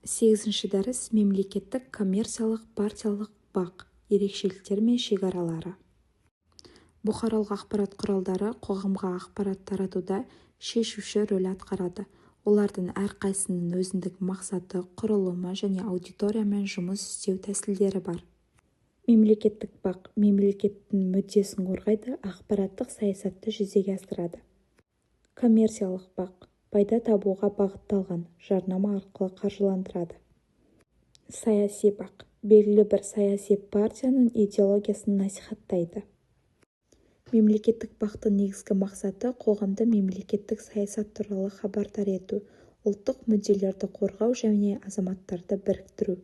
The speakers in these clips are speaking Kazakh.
8-ші дәріс мемлекеттік коммерциялық партиялық бақ ерекшеліктері мен шекаралары. Бұқаралық ақпарат құралдары қоғамға ақпарат таратуда шешуші рөл атқарады. Олардың әрқайсының өзіндік мақсаты, құрылымы және аудиториямен жұмыс істеу тәсілдері бар. Мемлекеттік бақ мемлекеттің мүддесін қорғайды, ақпараттық саясатты жүзеге асырады. Коммерциялық бақ пайда табуға бағытталған, жарнама арқылы қаржыландырады. Саяси бақ белгілі бір саяси партияның идеологиясын насихаттайды. Мемлекеттік бақтың негізгі мақсаты қоғамды мемлекеттік саясат туралы хабардар ету, ұлттық мүдделерді қорғау және азаматтарды біріктіру.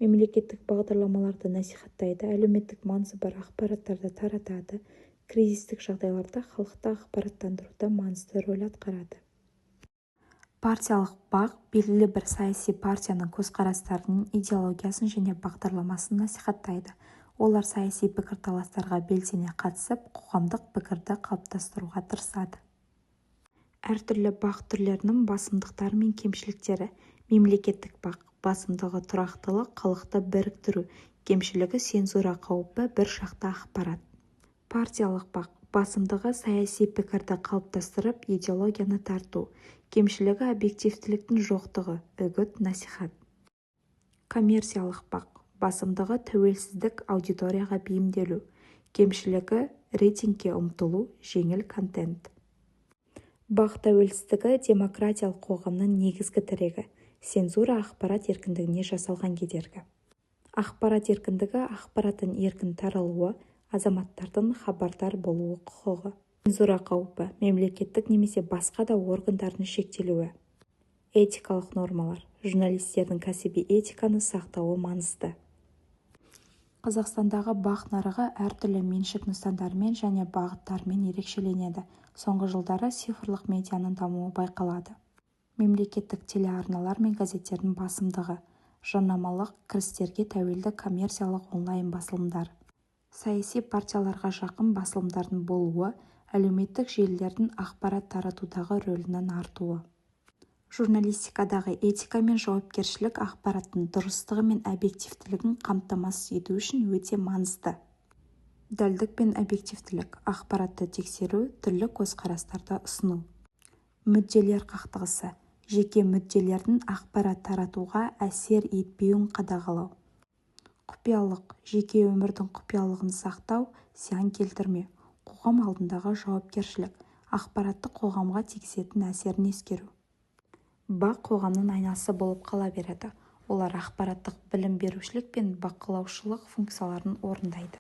Мемлекеттік бағдарламаларды насихаттайды, әлеуметтік маңызы бар ақпараттарды таратады, кризистік жағдайларда халықты ақпараттандыруда маңызды рөл атқарады. Партиялық бақ белгілі бір саяси партияның көзқарастарының идеологиясын және бағдарламасын насихаттайды. Олар саяси пікірталастарға белсене қатысып, қоғамдық пікірді қалыптастыруға тырысады. Әртүрлі бақ түрлерінің басымдықтары мен кемшіліктері. Мемлекеттік бақ басымдығы тұрақтылық, халықты біріктіру, кемшілігі цензура қаупі, бір жақты ақпарат. Партиялық бақ басымдығы саяси пікірді қалыптастырып, идеологияны тарту, кемшілігі объективтіліктің жоқтығы, үгіт-насихат. Коммерциялық бақ басымдығы тәуелсіздік, аудиторияға бейімделу, кемшілігі рейтингке ұмтылу, жеңіл контент. Бақ тәуелсіздігі демократиялық қоғамның негізгі тірегі, цензура ақпарат еркіндігіне жасалған кедергі. Ақпарат еркіндігі ақпараттың еркін таралуы, азаматтардың хабардар болуы құқығы. Цензура қаупі мемлекеттік немесе басқа да органдардың шектелуі. Этикалық нормалар журналистердің кәсіби этиканы сақтауы маңызды. Қазақстандағы бақ нарығы әртүрлі меншік нысандарымен және бағыттарымен ерекшеленеді. Соңғы жылдары цифрлық медианың дамуы байқалады. Мемлекеттік телеарналар мен газеттердің басымдығы, жарнамалық кірістерге тәуелді коммерциялық онлайн басылымдар. Саяси партияларға жақын басылымдардың болуы, әлеуметтік желілердің ақпарат таратудағы рөлінің артуы. Журналистикадағы этика мен жауапкершілік ақпараттың дұрыстығы мен объективтілігін қамтамасыз ету үшін өте маңызды. Дәлдік пен объективтілік ақпаратты тексеру, түрлі көзқарастарды ұсыну. Мүдделер қақтығысы жеке мүдделердің ақпарат таратуға әсер етпеуін қадағалау. Құпиялық жеке өмірдің құпиялығын сақтау, зиян келтірмеу. Қоғам алдындағы жауапкершілік ақпаратты қоғамға тигізетін әсерін ескеру. Бақ қоғамның айнасы болып қала береді. Олар ақпараттық білім берушілік пен бақылаушылық функцияларын орындайды.